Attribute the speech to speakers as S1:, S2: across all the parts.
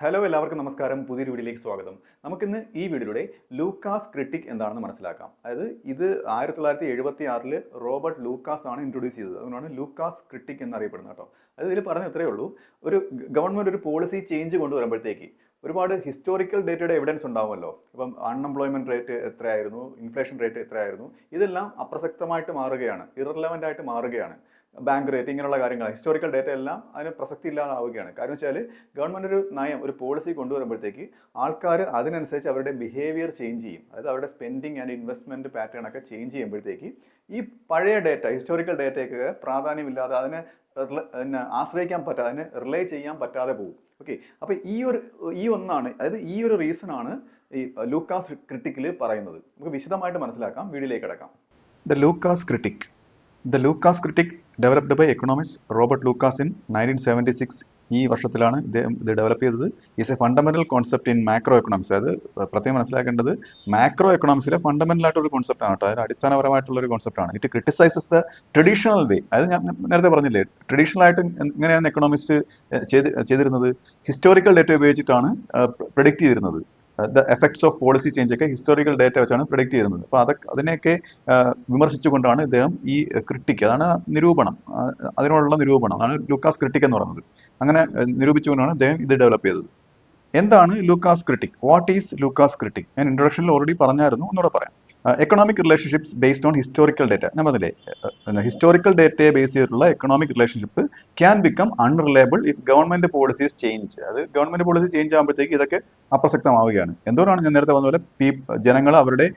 S1: Hello എല്ലാവർക്കും നമസ്കാരം. പുതിയൊരു വീഡിയോയിലേക്ക് സ്വാഗതം. നമുക്കിന്ന് ഈ വീഡിയോയിലൂടെ ലൂക്കാസ് ക്രിട്ടിക് എന്താണെന്ന് മനസ്സിലാക്കാം. അതായത് ഇത് 1976 റോബർട്ട് ലൂക്കാസ് ആണ് ഇൻട്രൊഡ്യൂസ് ചെയ്തത്. അതുകൊണ്ടാണ് ലൂക്കാസ് ക്രിട്ടിക് എന്നറിയപ്പെടുന്നത് കേട്ടോ. അത് ഇതിൽ പറഞ്ഞ ഇത്രയേ ഉള്ളൂ. ഒരു ഗവൺമെന്റ് ഒരു പോളിസി ചേഞ്ച് കൊണ്ടുവരുമ്പോഴത്തേക്ക് ഒരുപാട് ഹിസ്റ്റോറിക്കൽ ഡേറ്റയുടെ എവിഡൻസ് ഉണ്ടാവുമല്ലോ. ഇപ്പം അൺഎംപ്ലോയ്മെന്റ് റേറ്റ് എത്രയായിരുന്നു, ഇൻഫ്ലേഷൻ റേറ്റ് എത്രയായിരുന്നു, ഇതെല്ലാം അപ്രസക്തമായിട്ട് മാറുകയാണ്, ഇറലവൻ്റ് ആയിട്ട് മാറുകയാണ്. ബാങ്ക് റേറ്റ് ഇങ്ങനെയുള്ള കാര്യങ്ങൾ, ഹിസ്റ്റോറിക്കൽ ഡേറ്റ എല്ലാം അതിന് പ്രസക്തി ഇല്ലാതാവുകയാണ്. കാരണം വെച്ചാൽ ഗവൺമെന്റ് ഒരു നയം, ഒരു പോളിസി കൊണ്ടുവരുമ്പോഴത്തേക്ക് ആൾക്കാർ അതിനനുസരിച്ച് അവരുടെ ബിഹേവിയർ ചേഞ്ച് ചെയ്യും. അതായത് അവരുടെ സ്പെൻഡിങ് ആൻഡ് ഇൻവെസ്റ്റ്മെന്റ് പാറ്റേൺ ഒക്കെ ചേഞ്ച് ചെയ്യുമ്പോഴത്തേക്ക് ഈ പഴയ ഡേറ്റ, ഹിസ്റ്റോറിക്കൽ ഡേറ്റയൊക്കെ പ്രാധാന്യമില്ലാതെ അതിനെ ആശ്രയിക്കാൻ പറ്റാതെ, അതിനെ റിലേ ചെയ്യാൻ പറ്റാതെ പോകും. ഓക്കെ, അപ്പൊ ഒന്നാണ്, അതായത് ഈ ഒരു റീസൺ ആണ് ഈ ലൂക്കാസ് ക്രിട്ടിക്കിൽ പറയുന്നത്. നമുക്ക് വിശദമായിട്ട് മനസ്സിലാക്കാം. വീഡിയോയിലേക്ക് കിടക്കാം.
S2: The Lucas Critic. The Lucas Critic developed by economist Robert Lucas in 1976. ഈ വർഷത്തിലാണ് ഇത് ഡെവലപ്പ് ചെയ്തത്. Is A fundamental concept in macro economics. അത് പ്രത്യേകം മനസ്സിലാക്കേണ്ടത് മാക്രോ എക്കണോമിക്സിലെ ഫണ്ടമെന്റൽ ആയിട്ടുള്ള ഒരു കോൺസെപ്റ്റ് ആണ് കേട്ടോ. അതിന് അടിസ്ഥാനപരമായിട്ടുള്ള ഒരു കോൺസെപ്റ്റ് ആണ്. It ക്രിട്ടിസൈസസ് the traditional way. അത് ഞാൻ നേരത്തെ പറഞ്ഞില്ലേ, ട്രഡീഷണൽ ആയിട്ട് എങ്ങനെയാണ് എക്കണോമിക്സ് ചെയ്തിരുന്നത്? ഹിസ്റ്റോറിക്കൽ ഡേറ്റ ഉപയോഗിച്ചിട്ടാണ് പ്രെഡിക്റ്റ് ചെയ്തിരുന്നത്. The effects of policy change ഒക്കെ ഹിസ്റ്റോറിക്കൽ ഡേറ്റ വെച്ചാണ് പ്രെഡിക്റ്റ് ചെയ്യുന്നത്. അപ്പോൾ അതിനെയൊക്കെ വിമർശിച്ചുകൊണ്ടാണ് ഇദ്ദേഹം ഈ ക്രിട്ടിക്, അതാണ് നിരൂപണം, അതിനോടുള്ള നിരൂപണം ആണ് ലൂക്കാസ് ക്രിട്ടിക് എന്ന് പറയുന്നത്. അങ്ങനെ നിരൂപിച്ചുകൊണ്ടാണ് ഇദ്ദേഹം ഇത് ഡെവലപ്പ് ചെയ്തത്. എന്താണ് Lucas critique? What is Lucas critique? ഞാൻ ഇൻട്രൊഡക്ഷനിൽ ഓൾറെഡി പറഞ്ഞായിരുന്നു, ഒന്നുകൂടെ പറയാം. Economic relationships based on historical data. ഞാൻ പറഞ്ഞില്ലേ, ഹിസ്റ്റോറിക്കൽ ഡേറ്റയെ ബേസ് ചെയ്തിട്ടുള്ള economic relationship can become unreliable if government policies change. അത് ഗവൺമെന്റ് പോളിസി ചേഞ്ച് ആകുമ്പോഴത്തേക്ക് ഇതൊക്കെ അപ്രസക്തമാവുകയാണ്. എന്തുകൊണ്ടാണ് ഞാൻ നേരത്തെ പറഞ്ഞ പോലെ ജനങ്ങൾ അവരുടെ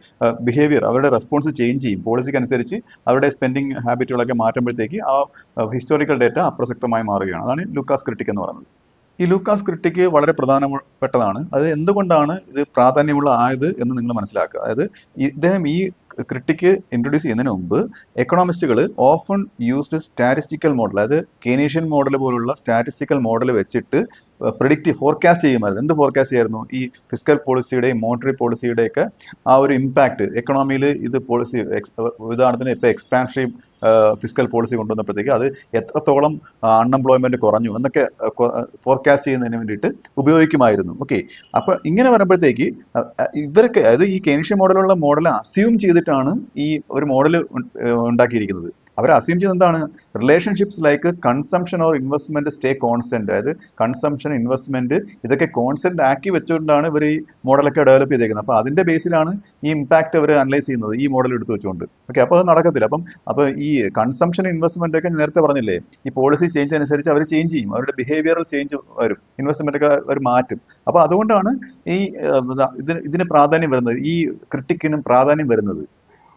S2: ബിഹേവിയർ, അവരുടെ റെസ്പോൺസ് ചേഞ്ച് ചെയ്യും. പോളിസിക്ക് അനുസരിച്ച് അവരുടെ സ്പെൻഡിങ് ഹാബിറ്റുകളൊക്കെ മാറ്റുമ്പോഴത്തേക്ക് ആ ഹിസ്റ്റോറിക്കൽ ഡേറ്റ അപ്രസക്തമായി മാറുകയാണ്. അതാണ് ലൂക്കാസ് ക്രിട്ടിക് എന്ന് പറയുന്നത്. ഈ ലൂക്കാസ് ക്രിട്ടിക് വളരെ പ്രധാനപ്പെട്ടതാണ്. അത് എന്തുകൊണ്ടാണ് ഇത് പ്രാധാന്യമുള്ള ആയത് എന്ന് നിങ്ങൾ മനസ്സിലാക്കുക. അതായത് ഇദ്ദേഹം ഈ ക്രിട്ടിക് ഇൻട്രൊഡ്യൂസ് ചെയ്യുന്നതിന് മുമ്പ് എക്കണോമിസ്റ്റുകൾ ഓഫൺ യൂസ്ഡ് സ്റ്റാറ്റിസ്റ്റിക്കൽ മോഡൽ, അതായത് കെയ്നീഷ്യൻ മോഡൽ പോലുള്ള സ്റ്റാറ്റിസ്റ്റിക്കൽ മോഡൽ വെച്ചിട്ട് ഫോർകാസ്റ്റ് ചെയ്യുമായിരുന്നു. എന്ത് ഫോർകാസ്റ്റ് ചെയ്യായിരുന്നു? ഈ ഫിസ്ക്കൽ പോളിസിയുടെയും മോണിറ്ററി പോളിസിയുടെയൊക്കെ ആ ഒരു ഇമ്പാക്ട് എക്കണോമിയിൽ. ഇത് പോളിസി ഉദാഹരണത്തിന് ഇപ്പോൾ എക്സ്പാൻഷനും ഫിസ്ക്കൽ പോളിസി കൊണ്ടുവന്നപ്പോഴത്തേക്ക് അത് എത്രത്തോളം അൺഎംപ്ലോയ്മെന്റ് കുറഞ്ഞു എന്നൊക്കെ ഫോർകാസ്റ്റ് ചെയ്യുന്നതിന് വേണ്ടിയിട്ട് ഉപയോഗിക്കുമായിരുന്നു. ഓക്കെ, അപ്പൊ ഇങ്ങനെ വരുമ്പോഴത്തേക്ക് ഇവർക്ക്, അതായത് ഈ കെയ്നീഷ്യൻ മോഡലുള്ള മോഡൽ അസ്യൂം ചെയ്തിട്ടാണ് ഈ ഒരു മോഡൽ ഉണ്ടാക്കിയിരിക്കുന്നത്. അവർ അസ്യൂം ചെയ്യുന്നത് എന്താണ്? Relationships like consumption or investment stay constant. അതായത് കൺസംഷൻ, ഇൻവെസ്റ്റ്മെന്റ് ഇതൊക്കെ കോൺസ്റ്റന്റ് ആക്കി വെച്ചുകൊണ്ടാണ് ഇവർ ഈ മോഡലൊക്കെ ഡെവലപ്പ് ചെയ്തേക്കുന്നത്. അപ്പോൾ അതിന്റെ ബേസിലാണ് ഈ ഇമ്പാക്ട് അവർ അനലൈസ് ചെയ്യുന്നത്, ഈ മോഡൽ എടുത്ത് വെച്ചുകൊണ്ട്. ഓക്കെ, അപ്പോൾ അത് നടക്കത്തില്ല. അപ്പോൾ ഈ കൺസംഷൻ, ഇൻവെസ്റ്റ്മെന്റ് ഒക്കെ നേരത്തെ പറഞ്ഞില്ലേ, ഈ പോളിസി ചേഞ്ച് അനുസരിച്ച് അവർ ചേഞ്ച് ചെയ്യും, അവരുടെ ബിഹേവിയറൽ ചേഞ്ച് വരും, ഇൻവെസ്റ്റ്മെന്റ് ഒക്കെ അവർ മാറ്റും. അപ്പോൾ അതുകൊണ്ടാണ് ഈ ഇതിന് പ്രാധാന്യം വരുന്നത്, ഈ ക്രിട്ടിക്കിനും പ്രാധാന്യം വരുന്നത്.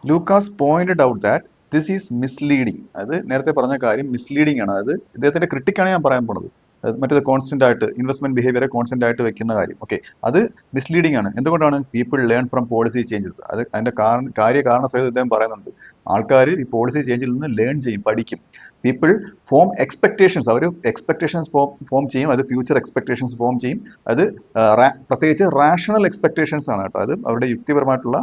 S2: Lucas pointed out that this is misleading. അത് നേരത്തെ പറഞ്ഞ കാര്യം മിസ്ലീഡിങ് ആണ്. അത് ഇദ്ദേഹത്തിന്റെ ക്രിട്ടിക്കാണ് ഞാൻ പറയാൻ പോണത്. മറ്റേത് കോൺസ്റ്റന്റ് ആയിട്ട് ഇൻവെസ്റ്റ്മെന്റ് ബിഹേവിയറെ കോൺസ്റ്റന്റ് ആയിട്ട് വെക്കുന്ന കാര്യം. ഓക്കെ, അത് മിസ്ലീഡിങ് ആണ്. എന്തുകൊണ്ടാണ്? People learn from policy changes. അത് അതിന്റെ കാരണ സഹിതം ഇദ്ദേഹം പറയുന്നുണ്ട്. ആൾക്കാർ ഈ പോളിസി ചേഞ്ചിൽ നിന്ന് ലേൺ ചെയ്യും, പഠിക്കും. പീപ്പിൾ ഫോം എക്സ്പെക്ടേഷൻസ്, അവർ എക്സ്പെക്ടേഷൻസ് ഫോം ചെയ്യും. അത് ഫ്യൂച്ചർ എക്സ്പെക്ടേഷൻസ് ഫോം ചെയ്യും. അത് പ്രത്യേകിച്ച് റാഷണൽ എക്സ്പെക്ടേഷൻസ് ആണ് കേട്ടോ. അത് അവരുടെ യുക്തിപരമായിട്ടുള്ള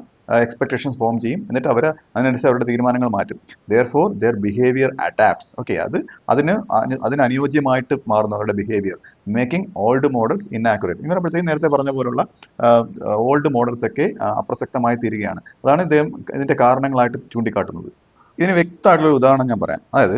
S2: എക്സ്പെക്ടേഷൻസ് ഫോം ചെയ്യും. എന്നിട്ട് അവർ അതിനനുസരിച്ച് അവരുടെ തീരുമാനങ്ങൾ മാറ്റും. Therefore their behaviour adapts. Okay, അതിന് അനുയോജ്യമായിട്ട് മാറുന്നു അവരുടെ behaviour. Making old models inaccurate. ഇങ്ങനെ പ്രത്യേകം നേരത്തെ പറഞ്ഞ പോലുള്ള ഓൾഡ് മോഡൽസ് ഒക്കെ അപ്രസക്തമായി തീരുകയാണ്. അതാണ് ഇദ്ദേഹം ഇതിന്റെ കാരണങ്ങളായിട്ട് ചൂണ്ടിക്കാട്ടുന്നത്. ഇതിന് വ്യക്തമായിട്ടുള്ള ഒരു ഉദാഹരണം ഞാൻ പറയാം. അതായത്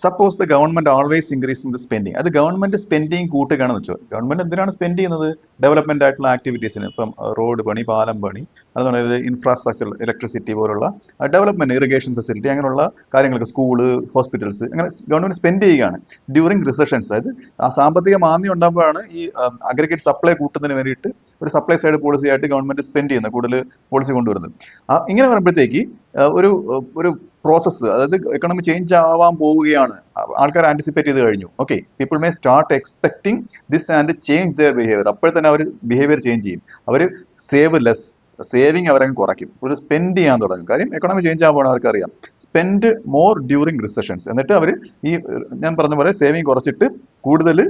S2: suppose the government always increasing the spending. അത് ഗവൺമെന്റ് സ്പെൻഡിങ് കൂട്ടുകയാണെന്ന് വെച്ചോ. ഗവൺമെന്റ് എന്തിനാണ് സ്പെൻഡ് ചെയ്യുന്നത്? ഡെവലപ്മെന്റ് ആയിട്ടുള്ള ആക്ടിവിറ്റീസിന്. ഇപ്പം റോഡ് പണി, പാലം പണി, അതുപോലെ ഇൻഫ്രാസ്ട്രക്ചർ, ഇലക്ട്രിസിറ്റി പോലുള്ള ഡെവലപ്മെന്റ്, ഇറിഗേഷൻ ഫെസിലിറ്റി, അങ്ങനെയുള്ള കാര്യങ്ങൾക്ക്, സ്കൂള്, ഹോസ്പിറ്റൽസ്, അങ്ങനെ ഗവൺമെന്റ് സ്പെൻഡ് ചെയ്യുകയാണ് ഡ്യൂറിങ് റിസഷൻസ്. അതായത് ആ സാമ്പത്തിക മാന്ദ്യം ഉണ്ടാകുമ്പോഴാണ് ഈ അഗ്രിഗേറ്റ് സപ്ലൈ കൂട്ടുന്നതിന് വേണ്ടിയിട്ട് ഒരു സപ്ലൈ സൈഡ് പോളിസി ആയിട്ട് ഗവൺമെന്റ് സ്പെൻഡ് ചെയ്യുന്നത്, കൂടുതൽ പോളിസി കൊണ്ടുവരുന്നത്. ഇങ്ങനെ വരുമ്പോഴത്തേക്ക് ഒരു പ്രോസസ്സ്, അതായത് എക്കണോമി ചേഞ്ച് ആവാൻ പോവുകയാണ്, ആൾക്കാർ ആന്റിസിപ്പേറ്റ് ചെയ്ത് കഴിഞ്ഞു. Okay, people may start expecting this and change there behaviour. അപ്പോൾ തന്നെ അവർ ബിഹേവിയർ ചേഞ്ച് ചെയ്യും. അവർ സേവ് ലെസ്, സേവിങ് അവരങ്ങ് കുറയ്ക്കും, ഒരു സ്പെൻഡ് ചെയ്യാൻ തുടങ്ങും. കാര്യം എക്കണോമി ചേഞ്ച് ആവുകയാണ്, അവർക്കറിയാം. Spend more during recessions. എന്നിട്ട് അവർ ഈ ഞാൻ പറഞ്ഞ പോലെ സേവിങ് കുറച്ചിട്ട് കൂടുതൽ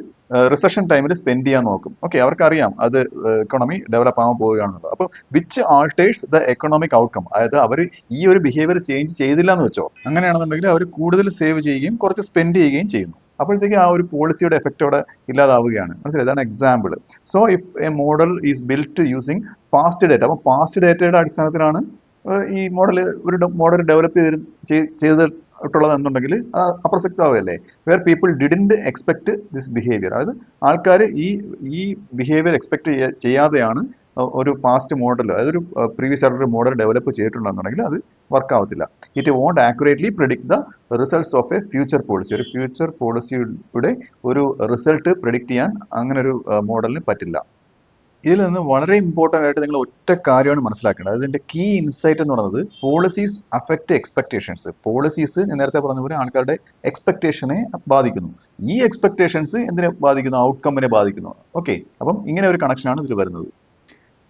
S2: റിസഷൻ ടൈമിൽ സ്പെൻഡ് ചെയ്യാൻ നോക്കും. ഓക്കെ, അവർക്കറിയാം അത് എക്കണോമി ഡെവലപ്പ് ആവാൻ പോവുകയാണെന്നുള്ളത്. അപ്പോൾ which alters the economic outcome. അതായത് അവർ ഈ ഒരു ബിഹേവിയർ ചേഞ്ച് ചെയ്തില്ല എന്ന് വെച്ചോ, അങ്ങനെയാണെന്നുണ്ടെങ്കിൽ അവർ കൂടുതൽ സേവ് ചെയ്യുകയും കുറച്ച് സ്പെൻഡ് ചെയ്യുകയും ചെയ്യുന്നു. അപ്പോഴത്തേക്ക് ആ ഒരു പോളിസിയുടെ എഫക്റ്റ് അവിടെ ഇല്ലാതാവുകയാണ്. മനസ്സിലായി? ഇതാണ് example. So if a model is built using past data, അപ്പോൾ പാസ്റ്റ് ഡേറ്റയുടെ അടിസ്ഥാനത്തിലാണ് ഈ മോഡൽ ഡെവലപ്പ് ചെയ്തിട്ടുള്ളത് എന്നുണ്ടെങ്കിൽ അപ്രസക്തമാവുകയല്ലേ. Where people didn't expect this behaviour, അതായത് ആൾക്കാർ ഈ ബിഹേവിയർ എക്സ്പെക്ട് ചെയ്യാതെയാണ് ഒരു പാസ്റ്റ് മോഡൽ, അതായത് ഒരു പ്രീവിയസ് ആയിട്ടൊരു മോഡൽ ഡെവലപ്പ് ചെയ്തിട്ടുണ്ടെന്നുണ്ടെങ്കിൽ അത് വർക്ക് ആവത്തില്ല. It won't accurately predict the results of a future policy. ഒരു ഫ്യൂച്ചർ പോളിസിയുടെ ഒരു റിസൾട്ട് പ്രിഡിക്റ്റ് ചെയ്യാൻ അങ്ങനെ ഒരു മോഡലിന് പറ്റില്ല. ഇതിൽ നിന്ന് വളരെ ഇമ്പോർട്ടൻ്റ് ആയിട്ട് നിങ്ങൾ ഒറ്റ കാര്യമാണ് മനസ്സിലാക്കേണ്ടത്. അതിന്റെ കീ ഇൻസൈറ്റ് എന്ന് പറയുന്നത് പോളിസീസ് അഫക്റ്റ് എക്സ്പെക്ടേഷൻസ്. പോളിസീസ് ഞാൻ നേരത്തെ പറഞ്ഞ പോലെ ആൾക്കാരുടെ എക്സ്പെക്ടേഷനെ ബാധിക്കുന്നു. ഈ എക്സ്പെക്ടേഷൻസ് എന്തിനെ ബാധിക്കുന്നു? ഔട്ട്കമ്മിനെ ബാധിക്കുന്നു. ഓക്കെ, അപ്പം ഇങ്ങനെ ഒരു കണക്ഷനാണ് ഇതിൽ വരുന്നത്.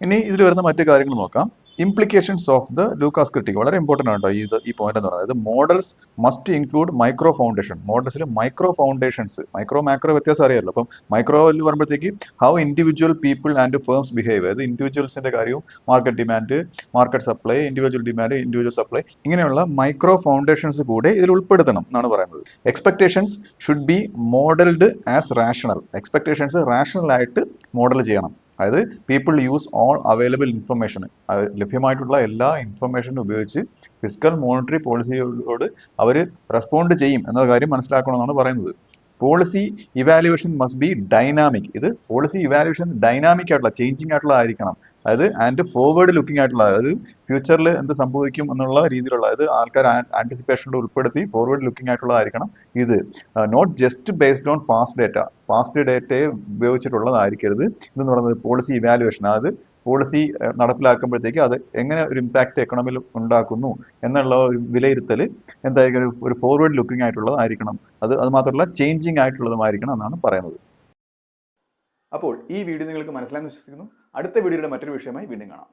S2: ഇനി ഇതിൽ വരുന്ന മറ്റു കാര്യങ്ങൾ നോക്കാം. Implications of the Lucas critique വളരെ ഇമ്പോർട്ടൻ്റ് ആണ് ഈ പോയിന്റ് എന്ന് പറയുന്നത്. Models must include micro foundation. മോഡൽസിൽ മൈക്രോ ഫൗണ്ടേഷൻസ്, മാക്രോ വ്യത്യാസം അറിയാമല്ലോ. അപ്പം മൈക്രോയിൽ വരുമ്പോഴത്തേക്ക് how individual people and firms behave, അതായത് ഇൻഡിവിജ്വൽസിന്റെ കാര്യവും market demand, market supply, individual demand, individual supply, ഇങ്ങനെയുള്ള മൈക്രോ ഫൗണ്ടേഷൻസ് കൂടെ ഇതിൽ ഉൾപ്പെടുത്തണം എന്നാണ് പറയുന്നത്. Expectations should be modelled as rational. Expectations rational ആയിട്ട് മോഡൽ ചെയ്യണം. അതായത് people use all available information, ലഭ്യമായിട്ടുള്ള എല്ലാ ഇൻഫർമേഷനും ഉപയോഗിച്ച് ഫിസ്ക്കൽ മോണിറ്ററി പോളിസിയോട് അവർ റെസ്പോണ്ട് ചെയ്യും എന്ന കാര്യം മനസ്സിലാക്കണമെന്നാണ് പറയുന്നത്. Policy evaluation must be dynamic. ഇത് പോളിസി ഇവാലുവേഷൻ ഡൈനാമിക് ആയിട്ടുള്ള, ചേഞ്ചിങ് ആയിട്ടുള്ള ആയിരിക്കണം. അതായത് ആൻഡ് ഫോർവേഡ് ലുക്കിംഗ് ആയിട്ടുള്ള, അതായത് ഫ്യൂച്ചറിൽ എന്ത് സംഭവിക്കും എന്നുള്ള രീതിയിലുള്ള, അതായത് ആൾക്കാർ ആന്റിസിപ്പേഷനിൽ ഉൾപ്പെടുത്തി ഫോർവേഡ് ലുക്കിംഗ് ആയിട്ടുള്ളതായിരിക്കണം ഇത്. Not just based on past ഡേറ്റയെ ഉപയോഗിച്ചിട്ടുള്ളതായിരിക്കരുത് ഇതെന്ന് പറയുന്നത് പോളിസി ഇവാലുവേഷൻ. അതായത് പോളിസി നടപ്പിലാക്കുമ്പോഴത്തേക്ക് അത് എങ്ങനെ ഒരു ഇമ്പാക്റ്റ് എക്കണോമിയിൽ ഉണ്ടാക്കുന്നു എന്നുള്ള ഒരു വിലയിരുത്തൽ എന്തായാലും ഒരു ഫോർവേഡ് ലുക്കിംഗ് ആയിട്ടുള്ളതായിരിക്കണം. അത് മാത്രമല്ല ചേഞ്ചിങ് ആയിട്ടുള്ളതുമായിരിക്കണം എന്നാണ് പറയുന്നത്.
S1: അപ്പോൾ ഈ വീഡിയോ നിങ്ങൾക്ക് മനസ്സിലായെന്ന് വിശ്വസിക്കുന്നു. അടുത്ത വീഡിയോയുടെ മറ്റൊരു വിഷയമായി വീണ്ടും കാണാം.